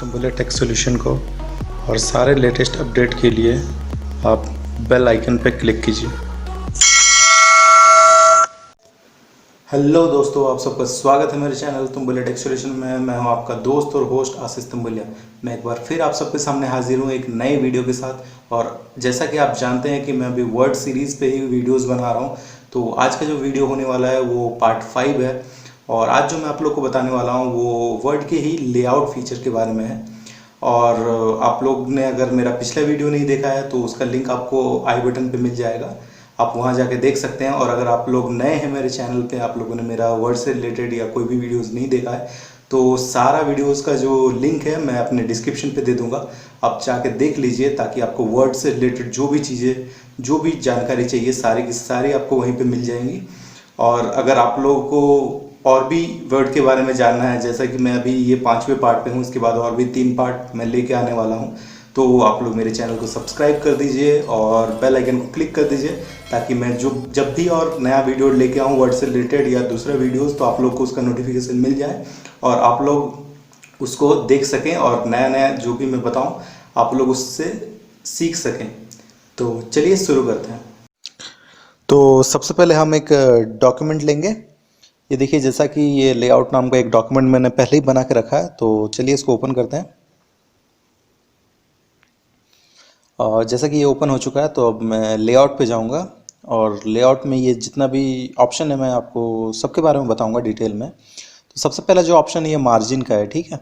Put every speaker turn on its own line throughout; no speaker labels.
तुम बोले take solution को, और सारे लेटेस्ट अपडेट के लिए आप बेल आइकन पर क्लिक कीजिए। हेलो दोस्तों, आप सबका स्वागत है मेरे चैनल तुम बोले टेक सॉल्यूशन में। मैं हूं आपका दोस्त और होस्ट आशीष तुम्बुलिया। मैं एक बार फिर आप सबके सामने हाजिर हूं एक नए वीडियो के साथ। और जैसा कि आप जानते हैं कि मैं अभी वर्ड सीरीज़ पे ही वीडियोस बना रहा हूं, तो आज का जो वीडियो होने वाला है वो पार्ट 5 है। और आज जो मैं आप लोग को बताने वाला हूं वो वर्ड के ही लेआउट फीचर के बारे में है। और आप लोग ने अगर मेरा पिछला वीडियो नहीं देखा है तो उसका लिंक आपको आई बटन पे मिल जाएगा, आप वहां जाके देख सकते हैं। और अगर आप लोग नए हैं मेरे चैनल पे, आप लोगों ने मेरा वर्ड से रिलेटेड या कोई भी वीडियोस नहीं देखा है, तो सारा वीडियोस का जो लिंक है मैं अपने डिस्क्रिप्शन पे दे दूंगा, आप जाके देख लीजिए, ताकि आपको वर्ड से रिलेटेड जो भी चीज़ें, जो भी जानकारी चाहिए, सारी की सारी आपको वहीं पे मिल जाएंगी। और अगर आप लोगों को और भी वर्ड के बारे में जानना है, जैसा कि मैं अभी ये 5वें पार्ट पे हूँ, इसके बाद और भी 3 पार्ट मैं लेके आने वाला हूँ, तो आप लोग मेरे चैनल को सब्सक्राइब कर दीजिए और बेल आइकन को क्लिक कर दीजिए, ताकि मैं जब भी और नया वीडियो लेके आऊँ वर्ड से रिलेटेड या दूसरा वीडियोस, तो आप लोग को उसका नोटिफिकेशन मिल जाए और आप लोग उसको देख सकें, और नया नया जो भी मैं बताऊँ आप लोग उससे सीख सकें। तो चलिए शुरू करते हैं। तो सबसे पहले हम एक डॉक्यूमेंट लेंगे। ये देखिए, जैसा कि ये लेआउट नाम का एक डॉक्यूमेंट मैंने पहले ही बना के रखा है, तो चलिए इसको ओपन करते हैं। और जैसा कि ये ओपन हो चुका है, तो अब मैं लेआउट पे जाऊंगा, और लेआउट में ये जितना भी ऑप्शन है मैं आपको सबके बारे में बताऊंगा डिटेल में। तो सबसे पहला जो ऑप्शन है ये मार्जिन का है, ठीक है।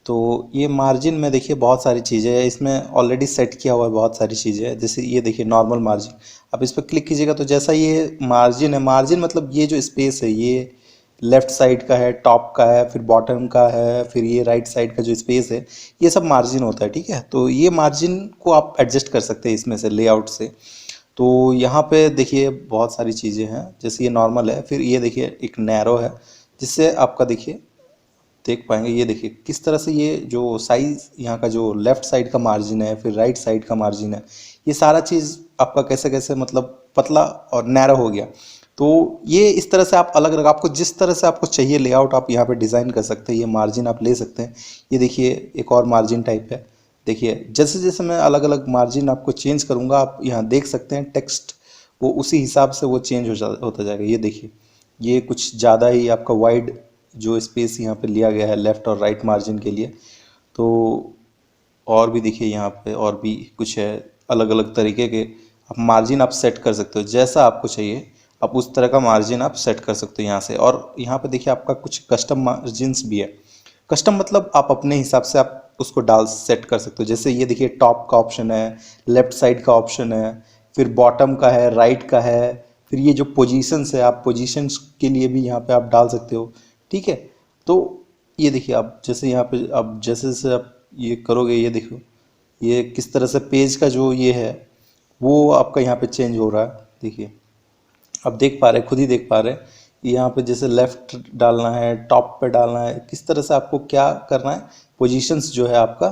तो ये मार्जिन में देखिए बहुत सारी चीज़ें हैं, इसमें ऑलरेडी सेट किया हुआ है, बहुत सारी चीज़ें हैं। जैसे ये देखिए नॉर्मल मार्जिन, आप इस पर क्लिक कीजिएगा तो जैसा ये मार्जिन है, मार्जिन मतलब ये जो स्पेस है ये लेफ्ट साइड का है, टॉप का है, फिर बॉटम का है, फिर ये राइट साइड का जो स्पेस है, ये सब मार्जिन होता है, ठीक है। तो ये मार्जिन को आप एडजस्ट कर सकते हैं इसमें से, लेआउट से। तो यहाँ पे देखिए बहुत सारी चीज़ें हैं, जैसे ये नॉर्मल है, फिर ये देखिए एक नैरो है, जिससे आपका देखिए देख पाएंगे, ये देखिए किस तरह से ये जो साइज यहाँ का जो लेफ्ट साइड का मार्जिन है, फिर राइट साइड का मार्जिन है, ये सारा चीज़ आपका कैसे कैसे मतलब पतला और नैरो हो गया। तो ये इस तरह से आप अलग अलग, आपको जिस तरह से आपको चाहिए लेआउट आप यहाँ पे डिज़ाइन कर सकते हैं, ये मार्जिन आप ले सकते हैं। ये देखिए एक और मार्जिन टाइप है, देखिए जैसे जैसे मैं अलग अलग मार्जिन आपको चेंज करूँगा, आप यहाँ देख सकते हैं टेक्स्ट वो उसी हिसाब से वो चेंज होता जाएगा। ये देखिए ये कुछ ज़्यादा ही आपका वाइड जो स्पेस यहाँ पे लिया गया है लेफ़्ट और राइट मार्जिन के लिए। तो और भी देखिए यहाँ पे और भी कुछ है, अलग अलग तरीके के आप मार्जिन आप सेट कर सकते हो, जैसा आपको चाहिए आप उस तरह का मार्जिन आप सेट कर सकते हो यहाँ से। और यहाँ पे देखिए आपका कुछ कस्टम मार्जिन्स भी है। कस्टम मतलब आप अपने हिसाब से आप उसको डाल सेट कर सकते हो। जैसे ये देखिए टॉप का ऑप्शन है, लेफ्ट साइड का ऑप्शन है, फिर बॉटम का है, राइट का है, फिर ये जो पोजीशंस है आप पोजीशंस के लिए भी यहाँ पे आप डाल सकते हो, ठीक है। तो ये देखिए आप जैसे यहाँ पे आप जैसे जैसे आप ये करोगे, ये देखो ये किस तरह से पेज का जो ये है वो आपका यहाँ पे चेंज हो रहा है। देखिए आप देख पा रहे, खुद ही देख पा रहे, यहाँ पे जैसे लेफ्ट डालना है, टॉप पे डालना है, किस तरह से आपको क्या करना है, पोजीशंस जो है आपका,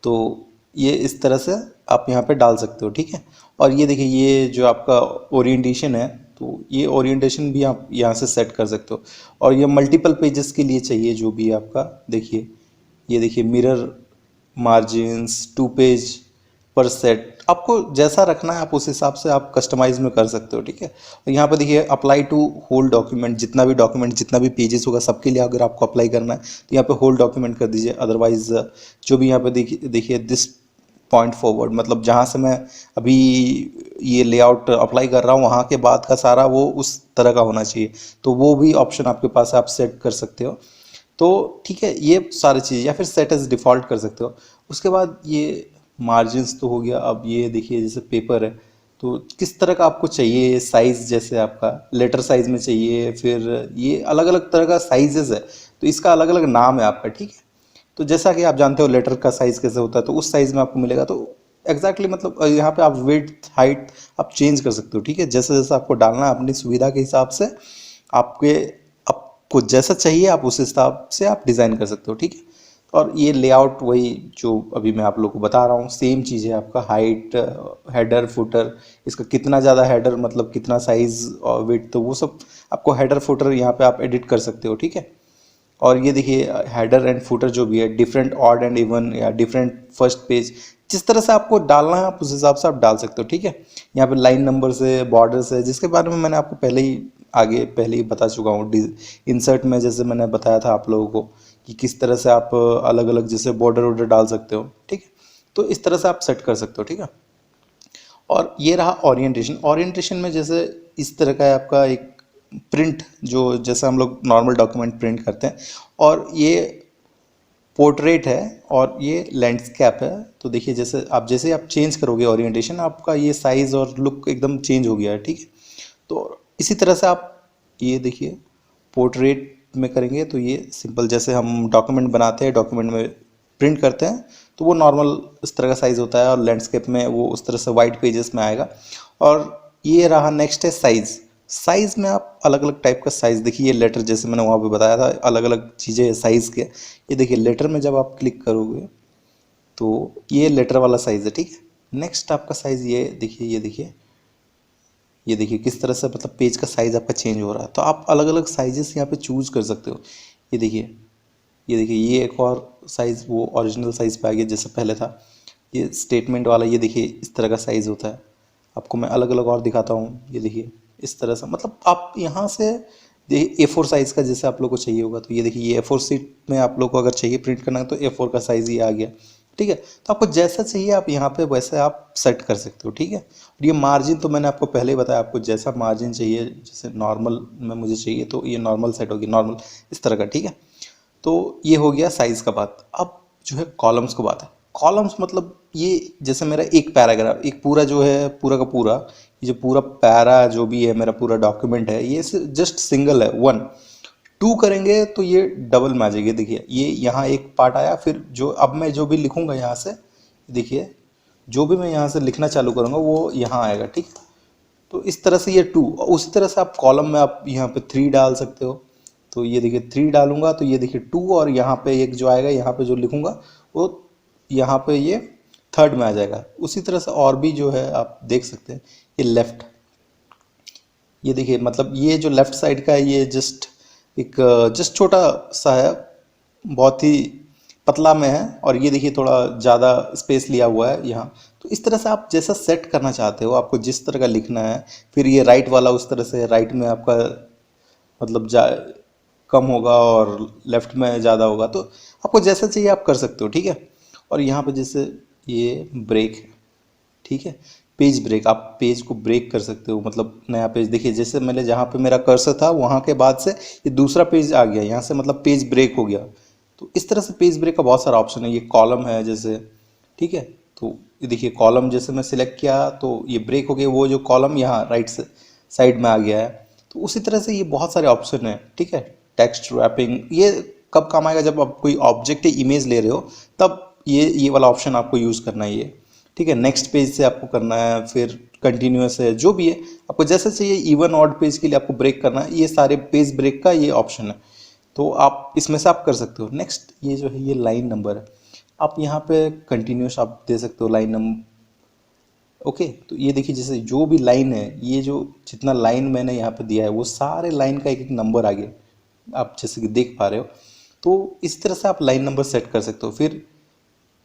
तो ये इस तरह से आप यहाँ पे डाल सकते हो, ठीक है। और ये देखिए ये जो आपका ओरिएंटेशन है, तो ये ओरिएंटेशन भी आप यहाँ से सेट कर सकते हो। और ये मल्टीपल पेजेस के लिए चाहिए जो भी आपका, देखिए ये देखिए मिरर मार्जिन्स 2 पेज पर सेट, आपको जैसा रखना है आप उस हिसाब से आप कस्टमाइज में कर सकते हो, ठीक है। और यहाँ पे देखिए अप्लाई टू होल डॉक्यूमेंट, जितना भी डॉक्यूमेंट जितना भी पेजेस होगा सबके लिए अगर आपको अप्लाई करना है तो यहाँ पे होल डॉक्यूमेंट कर दीजिए। अदरवाइज जो भी यहाँ पे देखिए दिस पॉइंट फॉरवर्ड, मतलब जहाँ से मैं अभी ये लेआउट अप्लाई कर रहा हूँ वहाँ के बाद का सारा वो उस तरह का होना चाहिए, तो वो भी ऑप्शन आपके पास है, आप सेट कर सकते हो। तो ठीक है, ये सारी चीज़, या फिर सेट एज डिफ़ॉल्ट कर सकते हो। उसके बाद ये मार्जिन्स तो हो गया। अब ये देखिए जैसे पेपर है, तो किस तरह का आपको चाहिए साइज़, जैसे आपका लेटर साइज़ में चाहिए, फिर ये अलग अलग तरह का साइजेस है, तो इसका अलग अलग नाम है आपका, ठीक है। तो जैसा कि आप जानते हो लेटर का साइज़ कैसे होता है, तो उस साइज़ में आपको मिलेगा। तो एग्जैक्टली मतलब यहाँ पे आप विड्थ हाइट आप चेंज कर सकते हो, ठीक है। जैसे जैसे आपको डालना है अपनी सुविधा के हिसाब से, आपके आपको जैसा चाहिए आप उस हिसाब से आप डिज़ाइन कर सकते हो, ठीक है। और ये लेआउट वही जो अभी मैं आप लोगों को बता रहा हूँ, सेम चीज़ है आपका, हाइट, हेडर, फुटर, इसका कितना ज़्यादा हेडर मतलब कितना साइज़ और वेट, तो वो सब आपको हेडर फुटर यहाँ पे आप एडिट कर सकते हो, ठीक है। और ये देखिए हेडर एंड फुटर जो भी है, डिफरेंट ऑड एंड इवन या डिफरेंट फर्स्ट पेज, जिस तरह से आपको डालना है आप उस हिसाब से आप डाल सकते हो, ठीक है। यहाँ पे लाइन नंबर से, बॉर्डर से, जिसके बारे में मैंने आपको पहले ही बता चुका हूँ। इंसर्ट में जैसे मैंने बताया था आप लोगों को कि किस तरह से आप अलग अलग जैसे बॉर्डर वॉर्डर डाल सकते हो, ठीक है। तो इस तरह से आप सेट कर सकते हो, ठीक है। और ये रहा ओरिएंटेशन। ओरिएंटेशन में जैसे इस तरह का है आपका एक प्रिंट, जो जैसे हम लोग नॉर्मल डॉक्यूमेंट प्रिंट करते हैं, और ये पोर्ट्रेट है और ये लैंडस्केप है। तो देखिए जैसे आप चेंज करोगे ओरिएंटेशन, आपका ये साइज़ और लुक एकदम चेंज हो गया है, ठीक है। तो इसी तरह से आप ये देखिए पोर्ट्रेट में करेंगे तो ये सिंपल, जैसे हम डॉक्यूमेंट बनाते हैं, डॉक्यूमेंट में प्रिंट करते हैं, तो वो नॉर्मल इस तरह का साइज़ होता है, और लैंडस्केप में वो उस तरह से वाइट पेजेस में आएगा। और ये रहा नेक्स्ट है साइज़। साइज़ में आप अलग अलग टाइप का साइज़ देखिए, ये लेटर जैसे मैंने वहाँ पे बताया था, अलग अलग चीज़ें साइज़ के। ये देखिए लेटर में जब आप क्लिक करोगे तो ये लेटर वाला साइज़ है, ठीक है। नेक्स्ट आपका साइज़ ये देखिए किस तरह से मतलब पेज का साइज़ आपका चेंज हो रहा है। तो आप अलग अलग साइजेस यहाँ पे चूज़ कर सकते हो। ये देखिए ये एक और साइज़ वो ओरिजिनल साइज़ पे आ गया जैसे पहले था। ये स्टेटमेंट वाला, ये देखिए इस तरह का साइज़ होता है। आपको मैं अलग अलग और दिखाता हूँ। ये देखिए इस तरह से, मतलब आप यहाँ से देखिए A4 साइज़ का जैसे आप लोग को चाहिए होगा, तो ये देखिए ये A4 शीट में आप लोग को अगर चाहिए प्रिंट करना है तो A4 का साइज़ ये आ गया, ठीक है। तो आपको जैसा चाहिए आप यहाँ पे वैसे आप सेट कर सकते हो, ठीक है। और ये मार्जिन तो मैंने आपको पहले ही बताया, आपको जैसा मार्जिन चाहिए, जैसे नॉर्मल में मुझे चाहिए तो ये नॉर्मल सेट होगी, नॉर्मल इस तरह का, ठीक है। तो ये हो गया साइज़ का बात। अब जो है कॉलम्स की बात है। कॉलम्स मतलब ये जैसे मेरा एक पैराग्राफ, एक पूरा जो है पूरा का पूरा, ये जो पूरा पैरा जो भी है मेरा पूरा डॉक्यूमेंट है, ये जस्ट सिंगल है, वन। टू करेंगे तो ये डबल में आ जाएगी। देखिए ये यहाँ एक पार्ट आया, फिर जो अब मैं जो भी लिखूंगा यहाँ से, देखिए जो भी मैं यहाँ से लिखना चालू करूँगा वो यहाँ आएगा, ठीक। तो इस तरह से ये टू, उसी तरह से आप कॉलम में आप यहाँ पे थ्री डाल सकते हो। तो ये देखिए थ्री डालूंगा तो ये देखिए टू, और यहाँ पे एक जो आएगा, यहाँ पे जो लिखूंगा वो यहाँ पे ये थर्ड में आ जाएगा। उसी तरह से और भी जो है आप देख सकते हैं। ये लेफ्ट, ये देखिए मतलब ये जो लेफ्ट साइड का है ये जस्ट छोटा सा है, बहुत ही पतला में है, और ये देखिए थोड़ा ज़्यादा स्पेस लिया हुआ है यहाँ। तो इस तरह से आप जैसा सेट करना चाहते हो, आपको जिस तरह का लिखना है। फिर ये राइट वाला उस तरह से, राइट में आपका मतलब कम होगा और लेफ्ट में ज़्यादा होगा, तो आपको जैसा चाहिए आप कर सकते हो, ठीक है। और यहाँ पे जैसे ये ब्रेक है, ठीक है, पेज ब्रेक, आप पेज को ब्रेक कर सकते हो, मतलब नया पेज। देखिए जैसे मैंने जहाँ पे मेरा कर्सर था वहाँ के बाद से ये दूसरा पेज आ गया, यहाँ से मतलब पेज ब्रेक हो गया। तो इस तरह से पेज ब्रेक का बहुत सारा ऑप्शन है। ये कॉलम है जैसे, ठीक है। तो ये देखिए कॉलम जैसे मैं सिलेक्ट किया तो ये ब्रेक हो गया, वो जो कॉलम यहाँ राइट से साइड में आ गया है। तो उसी तरह से ये बहुत सारे ऑप्शन है, ठीक है। टेक्स्ट रैपिंग ये कब काम आएगा, जब आप कोई ऑब्जेक्ट इमेज ले रहे हो तब ये वाला ऑप्शन आपको यूज़ करना है ये, ठीक है। नेक्स्ट पेज से आपको करना है, फिर कंटिन्यूस है, जो भी है आपको जैसा चाहिए। इवन ऑड पेज के लिए आपको ब्रेक करना है, ये सारे पेज ब्रेक का ये ऑप्शन है। तो आप इसमें से आप कर सकते हो। नेक्स्ट ये जो है ये लाइन नंबर है, आप यहाँ पे कंटिन्यूस आप दे सकते हो लाइन नंबर, ओके। तो ये देखिए जैसे जो भी लाइन है, ये जो जितना लाइन मैंने यहाँ पे दिया है वो सारे लाइन का एक एक नंबर आ गया, आप जैसे कि देख पा रहे हो। तो इस तरह से आप लाइन नंबर सेट कर सकते हो। फिर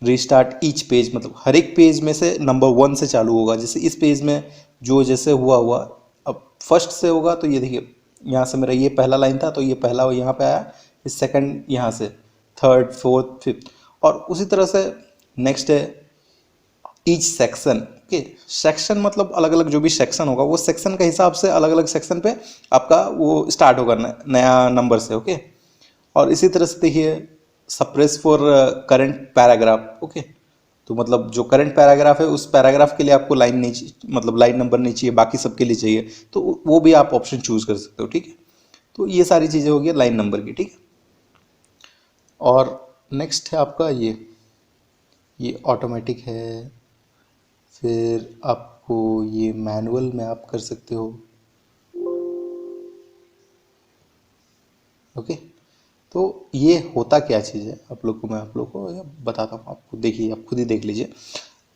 रिस्टार्ट ईच पेज, मतलब हर एक पेज में से नंबर वन से चालू होगा। जैसे इस पेज में जो जैसे हुआ हुआ, अब फर्स्ट से होगा तो ये देखिए यहाँ से मेरा ये पहला लाइन था तो ये पहला यहाँ पे आया, फिर सेकंड यहाँ से, थर्ड फोर्थ फिफ्थ, और उसी तरह से नेक्स्ट है ईच सेक्शन, ओके। सेक्शन मतलब अलग अलग जो भी सेक्शन होगा वो सेक्शन के हिसाब से अलग अलग सेक्शन पे आपका वो स्टार्ट होगा नया नंबर से, ओके। और इसी तरह से देखिए suppress for current paragraph, okay. तो मतलब जो करंट पैराग्राफ है उस पैराग्राफ के लिए आपको लाइन नहीं मतलब लाइन नंबर नहीं चाहिए, बाकी सबके लिए चाहिए, तो वो भी आप ऑप्शन चूज कर सकते हो, ठीक है। तो ये सारी चीज़ें हो गई लाइन नंबर की, ठीक है। और नेक्स्ट है आपका ये ऑटोमेटिक है। फिर आपको ये मैनुअल में आप कर सकते हो, ओके। तो ये होता क्या चीज़ है मैं आप लोग को बताता हूँ आपको। देखिए आप खुद ही देख लीजिए।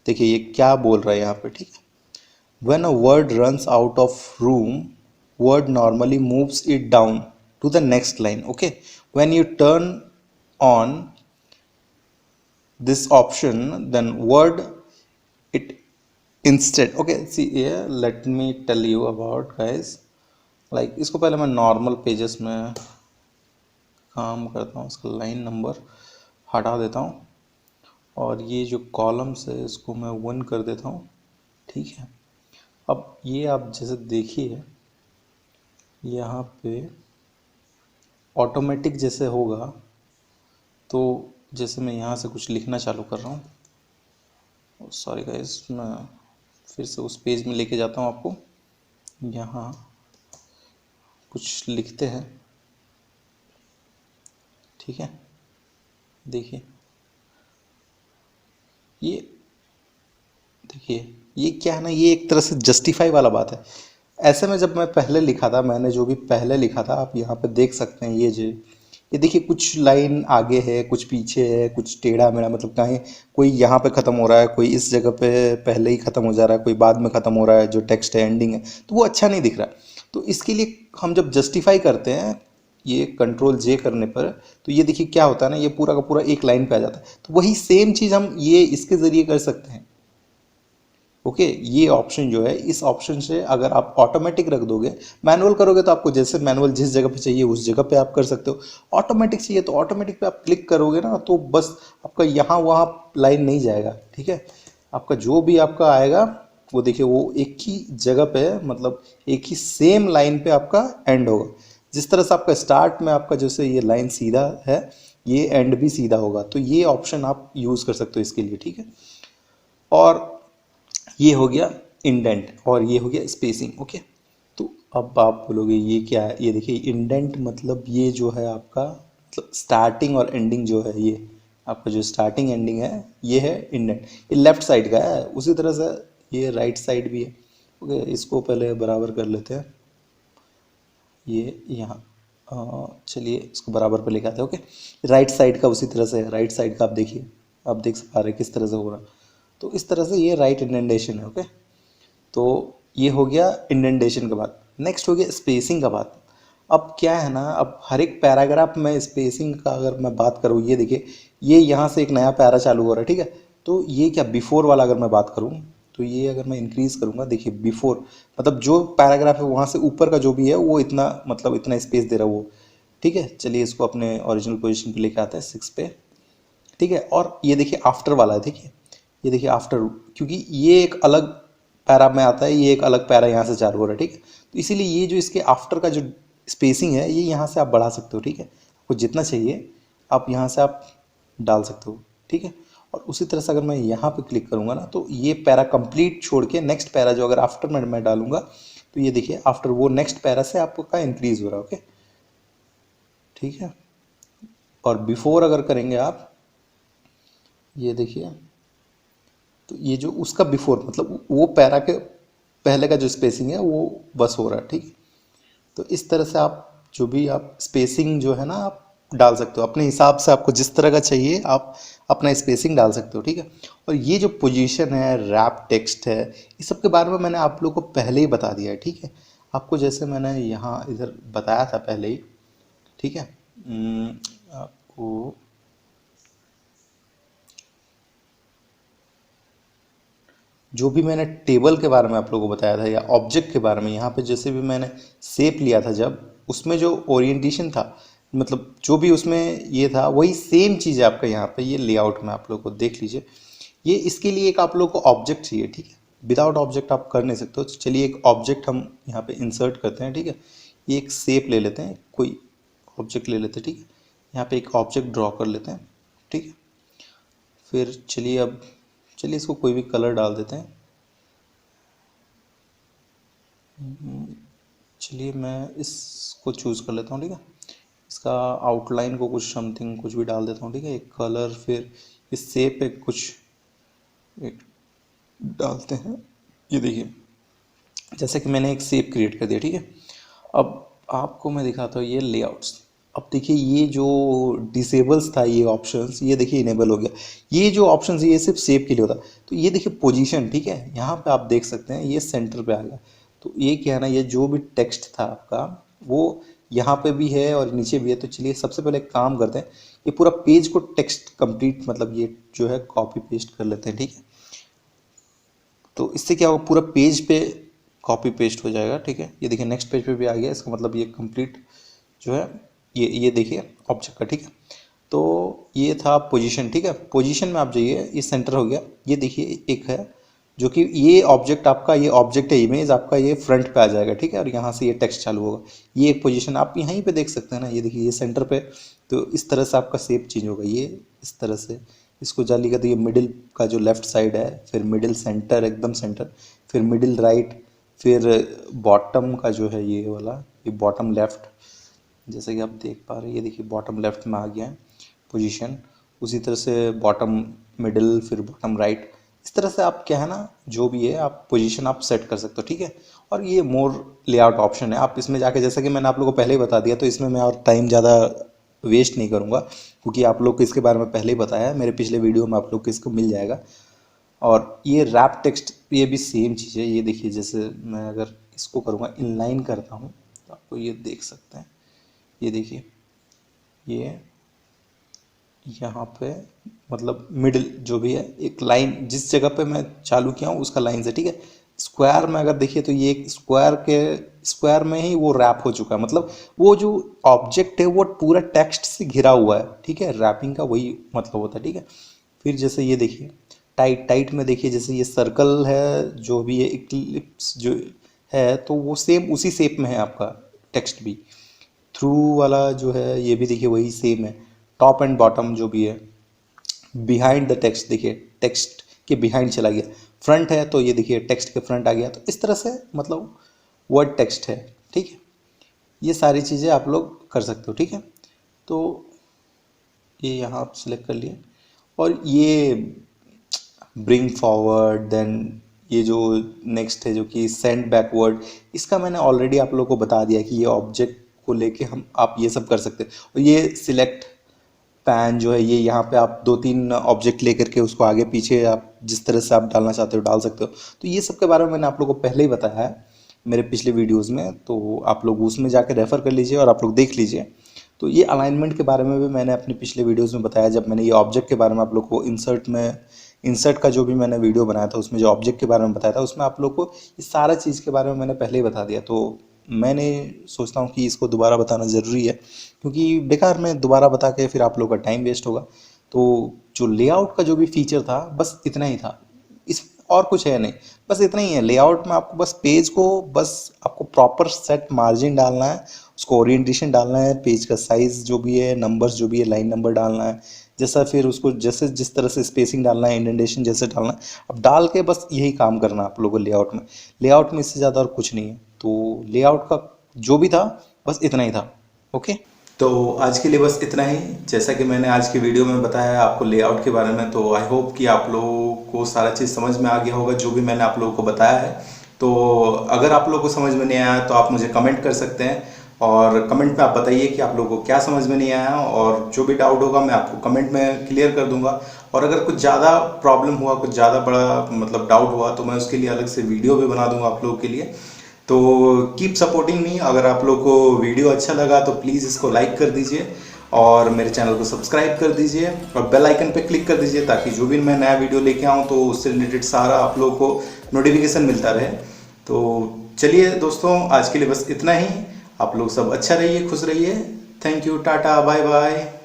देखिए ये क्या बोल रहा है यहाँ पे, ठीक है। When a word runs out of room, word normally moves it down to the next line, okay. when you turn on this option, then word it instead. Okay, see here, let me tell you about guys, like इसको पहले मैं normal pages में काम करता हूँ, इसका line number हटा देता हूँ और ये जो कॉलम्स है इसको मैं 1 कर देता हूँ। ठीक है, अब ये आप जैसे देखिए यहाँ पे ऑटोमेटिक जैसे होगा, तो जैसे मैं यहाँ से कुछ लिखना चालू कर रहा हूँ, सॉरी गाइस, मैं फिर से उस पेज में लेके जाता हूँ आपको। यहाँ कुछ लिखते हैं, ठीक है, देखिए ये, देखिए ये क्या है ना, ये एक तरह से जस्टिफाई वाला बात है। ऐसे में जब मैं पहले लिखा था, मैंने जो भी पहले लिखा था, आप यहाँ पे देख सकते हैं, ये देखिए कुछ लाइन आगे है, कुछ पीछे है, कुछ टेढ़ा मेढ़ा, मतलब कहीं कोई यहाँ पे ख़त्म हो रहा है, कोई इस जगह पे पहले ही ख़त्म हो जा रहा है, कोई बाद में ख़त्म हो रहा है, जो टेक्स्ट है एंडिंग है, तो वो अच्छा नहीं दिख रहा। तो इसके लिए हम जब जस्टिफाई करते हैं ये कंट्रोल जे करने पर, तो ये देखिए क्या होता है ना, ये पूरा का पूरा एक लाइन पे आ जाता है। तो वही सेम चीज़ हम ये इसके ज़रिए कर सकते हैं। ओके, ये ऑप्शन जो है, इस ऑप्शन से अगर आप ऑटोमेटिक रख दोगे, मैनुअल करोगे तो आपको जैसे मैनुअल जिस जगह पे चाहिए उस जगह पे आप कर सकते हो। ऑटोमेटिक चाहिए तो ऑटोमेटिक पे आप क्लिक करोगे ना, तो बस आपका यहाँ वहाँ लाइन नहीं जाएगा। ठीक है, आपका जो भी आपका आएगा वो देखिए वो एक ही जगह पे, मतलब एक ही सेम लाइन पे आपका एंड होगा। जिस तरह से आपका स्टार्ट में आपका जैसे ये लाइन सीधा है, ये एंड भी सीधा होगा। तो ये ऑप्शन आप यूज़ कर सकते हो इसके लिए। ठीक है, और ये हो गया इंडेंट और ये हो गया स्पेसिंग। ओके, तो अब आप बोलोगे ये क्या है, ये देखिए इंडेंट मतलब ये जो है आपका, मतलब स्टार्टिंग और एंडिंग जो है, ये आपका जो स्टार्टिंग एंडिंग है ये है इंडेंट। ये लेफ्ट साइड का है, उसी तरह से ये राइट साइड भी है। ओके, इसको पहले बराबर कर लेते हैं, ये यहाँ चलिए इसको बराबर पे लेके आते हैं। ओके, राइट साइड का उसी तरह से है, राइट साइड का आप देखिए, आप देख पा रहे हैं किस तरह से हो रहा। तो इस तरह से ये राइट इंडेंटेशन है। ओके, तो ये हो गया इंडेंटेशन का बात। नेक्स्ट हो गया स्पेसिंग का बात। अब क्या है ना, अब हर एक पैराग्राफ में स्पेसिंग का अगर मैं बात करूँ, ये देखिए ये यहाँ से एक नया पैरा चालू हो रहा है। ठीक है, तो ये क्या बिफोर वाला अगर मैं बात करूँ, तो ये अगर मैं इंक्रीज़ करूँगा, देखिए बिफोर मतलब जो पैराग्राफ है वहाँ से ऊपर का जो भी है वो इतना, मतलब इतना स्पेस दे रहा है वो। ठीक है, चलिए इसको अपने ओरिजिनल पोजीशन पे लेके आते हैं 6 पे। ठीक है, और ये देखिए आफ्टर वाला है, देखिए ये देखिए आफ्टर, क्योंकि ये एक अलग पैरा में आता है, ये एक अलग पैरा यहाँ से चालू हो रहा है। ठीक है, तो इसीलिए ये जो इसके आफ्टर का जो स्पेसिंग है, ये यहाँ से आप बढ़ा सकते हो। ठीक है, आपको जितना चाहिए आप यहाँ से आप डाल सकते हो। ठीक है, और उसी तरह से अगर मैं यहाँ पे क्लिक करूँगा ना, तो ये पैरा कंप्लीट छोड़ के नेक्स्ट पैरा जो अगर आफ्टर में मैं डालूंगा, तो ये देखिए आफ्टर वो नेक्स्ट पैरा से आपका इंक्रीज हो रहा है। ओके, ठीक है, और बिफोर अगर करेंगे आप, ये देखिए, तो ये जो उसका बिफोर मतलब वो पैरा के पहले का जो स्पेसिंग है वो बस हो रहा है। ठीक है, तो इस तरह से आप जो भी आप स्पेसिंग जो है ना आप डाल सकते हो अपने हिसाब से, आपको जिस तरह का चाहिए आप अपना स्पेसिंग डाल सकते हो। ठीक है, और ये जो पोजीशन है, रैप टेक्स्ट है, इस सब के बारे में मैंने आप लोगों को पहले ही बता दिया है। ठीक है, आपको जैसे मैंने यहाँ इधर बताया था पहले ही। ठीक है, आपको जो भी मैंने टेबल के बारे में आप लोगों को बताया था या ऑब्जेक्ट के बारे में, यहाँ पे जैसे भी मैंने शेप लिया था, जब उसमें जो ओरिएंटेशन था, मतलब जो भी उसमें ये था, वही सेम चीज़ है आपका यहाँ पे ये लेआउट में। आप लोग को देख लीजिए, ये इसके लिए एक आप लोग को ऑब्जेक्ट चाहिए। ठीक है, विदाउट ऑब्जेक्ट आप कर नहीं सकते हो। तो चलिए एक ऑब्जेक्ट हम यहाँ पे इंसर्ट करते हैं। ठीक है, ये एक शेप ले लेते हैं, कोई ऑब्जेक्ट ले लेते हैं। ठीक है, यहाँ पे एक ऑब्जेक्ट ड्रॉ कर लेते हैं। ठीक है, फिर चलिए अब चलिए इसको कोई भी कलर डाल देते हैं। चलिए मैं इसको चूज़ कर लेता हूँ। ठीक है, इसका आउटलाइन को कुछ समथिंग कुछ भी डाल देता हूँ। ठीक है, एक कलर, फिर इस शेप पे कुछ एक डालते हैं। ये देखिए जैसे कि मैंने एक शेप क्रिएट कर दिया। ठीक है, अब आपको मैं दिखाता हूँ ये लेआउट्स। अब देखिए ये जो डिसेबल्स था ये ऑप्शंस, ये देखिए इनेबल हो गया। ये जो ऑप्शंस ये सिर्फ शेप के लिए होता। तो ये देखिए पोजीशन, ठीक है, यहाँ पे आप देख सकते हैं ये सेंटर पे आ गया। तो ये क्या है ना, ये जो भी टेक्स्ट था आपका वो यहाँ पे भी है और नीचे भी है। तो चलिए सबसे पहले एक काम करते हैं, ये पूरा पेज को टेक्स्ट कंप्लीट मतलब ये जो है कॉपी पेस्ट कर लेते हैं, ठीक है। तो इससे क्या होगा, पूरा पेज पे कॉपी पेस्ट हो जाएगा, ठीक है। ये देखिए नेक्स्ट पेज पे भी आ गया, इसका मतलब ये कंप्लीट जो है ये देखिए ऑब्जेक्ट का, ठीक है। तो ये था पोजीशन, ठीक है। पोजीशन में आप जाइए, ये सेंटर हो गया। ये देखिए एक है जो कि ये ऑब्जेक्ट आपका, ये ऑब्जेक्ट है इमेज आपका, ये फ्रंट पे आ जाएगा, ठीक है। और यहाँ से ये टेक्स्ट चालू होगा। ये एक पोजीशन आप यहीं पे देख सकते हैं ना, ये देखिए ये सेंटर पे। तो इस तरह से आपका शेप चेंज होगा, ये इस तरह से इसको जालिएगा। तो ये मिडिल का जो लेफ्ट साइड है, फिर मिडिल सेंटर, एकदम सेंटर, फिर मिडिल राइट, फिर बॉटम का जो है ये वाला, ये बॉटम लेफ्ट, जैसे कि आप देख पा रहे हैं। ये देखिए बॉटम लेफ्ट में आ गया है पोजीशन। उसी तरह से बॉटम मिडिल, फिर बॉटम राइट, इस तरह से आप क्या है ना, जो भी है आप पोजीशन आप सेट कर सकते हो, ठीक है। और ये मोर लेआउट ऑप्शन है, आप इसमें जाके, जैसा कि मैंने आप लोगों को पहले ही बता दिया, तो इसमें मैं और टाइम ज़्यादा वेस्ट नहीं करूँगा, क्योंकि आप लोग को इसके बारे में पहले ही बताया है मेरे पिछले वीडियो में, आप लोग को इसको मिल जाएगा। और ये रैप टेक्स्ट, ये भी सेम चीज़ है। ये देखिए जैसे मैं अगर इसको करूँगा, इनलाइन करता हूँ, तो आपको ये देख सकते हैं। ये देखिए ये यहाँ पे मतलब मिडिल जो भी है, एक लाइन जिस जगह पे मैं चालू किया हूँ उसका लाइन से, ठीक है। स्क्वायर में अगर देखिए तो ये एक स्क्वायर में ही वो रैप हो चुका है, मतलब वो जो ऑब्जेक्ट है वो पूरा टेक्स्ट से घिरा हुआ है, ठीक है। रैपिंग का वही मतलब होता है, ठीक है। फिर जैसे ये देखिए टाइट में देखिए, जैसे ये सर्कल है जो भी है, इक्लिप्स जो है, तो वो सेम उसी शेप में है आपका टेक्स्ट भी। थ्रू वाला जो है ये भी देखिए वही सेम है। टॉप एंड बॉटम जो भी है, बिहाइंड द टेक्स्ट, देखिए टेक्स्ट के बिहाइंड चला गया। फ्रंट है तो ये देखिए टेक्स्ट के फ्रंट आ गया। तो इस तरह से मतलब वर्ड टेक्स्ट है, ठीक है। ये सारी चीज़ें आप लोग कर सकते हो, ठीक है। तो ये यहाँ आप सिलेक्ट कर लिए, और ये ब्रिंग फॉरवर्ड, देन ये जो नेक्स्ट है जो कि सेंड बैकवर्ड, इसका मैंने ऑलरेडी आप लोगों को बता दिया कि ये ऑब्जेक्ट को लेके हम आप ये सब कर सकते हैं। और ये सिलेक्ट पैन जो है, ये यहाँ पे आप 2-3 ऑब्जेक्ट लेकर के उसको आगे पीछे आप जिस तरह से आप डालना चाहते हो डाल सकते हो। तो ये सब के बारे में मैंने आप लोगों को पहले ही बताया है मेरे पिछले वीडियोस में, तो आप लोग उसमें जाके रेफ़र कर लीजिए और आप लोग देख लीजिए। तो ये अलाइनमेंट के बारे में भी मैंने अपने पिछले वीडियोस में बताया, जब मैंने ये ऑब्जेक्ट के बारे में आप लोग को इंसर्ट का जो भी मैंने वीडियो बनाया था उसमें जो ऑब्जेक्ट के बारे में बताया था, उसमें आप लोग को इस सारा चीज़ के बारे में मैंने पहले ही बता दिया। तो मैंने सोचता हूँ कि इसको दोबारा बताना ज़रूरी है, क्योंकि बेकार में दोबारा बता के फिर आप लोग का टाइम वेस्ट होगा। तो जो लेआउट का जो भी फीचर था बस इतना ही था, इस और कुछ है नहीं, बस इतना ही है। लेआउट में आपको बस पेज को, बस आपको प्रॉपर सेट मार्जिन डालना है, उसको ओरिएंटेशन डालना है, पेज का साइज़ जो भी है, नंबर्स जो भी है, लाइन नंबर डालना है जैसा, फिर उसको जैसे जिस तरह से स्पेसिंग डालना है, इंडेंटेशन जैसे डालना है, अब डाल के बस यही काम करना है आप लोगों को लेआउट में इससे ज़्यादा और कुछ नहीं है। तो लेआउट का जो भी था बस इतना ही था, ओके। तो आज के लिए बस इतना ही। जैसा कि मैंने आज की वीडियो में बताया आपको लेआउट के बारे में, तो आई होप कि आप लोगों को सारा चीज़ समझ में आ गया होगा जो भी मैंने आप लोगों को बताया है। तो अगर आप लोगों को समझ में नहीं आया तो आप मुझे कमेंट कर सकते हैं, और कमेंट में आप बताइए कि आप लोगों को क्या समझ में नहीं आया, और जो भी डाउट होगा मैं आपको कमेंट में क्लियर कर दूंगा। और अगर कुछ ज़्यादा प्रॉब्लम हुआ, कुछ ज़्यादा बड़ा मतलब डाउट हुआ, तो मैं उसके लिए अलग से वीडियो भी बना दूंगा आप लोगों के लिए। तो कीप सपोर्टिंग मी। अगर आप लोग को वीडियो अच्छा लगा तो प्लीज़ इसको लाइक कर दीजिए, और मेरे चैनल को सब्सक्राइब कर दीजिए, और बेल आइकन पे क्लिक कर दीजिए, ताकि जो भी मैं नया वीडियो लेके आऊँ तो उससे रिलेटेड सारा आप लोगों को नोटिफिकेशन मिलता रहे। तो चलिए दोस्तों, आज के लिए बस इतना ही। आप लोग सब अच्छा रहिए, खुश रहिए। Thank you, tata, bye bye.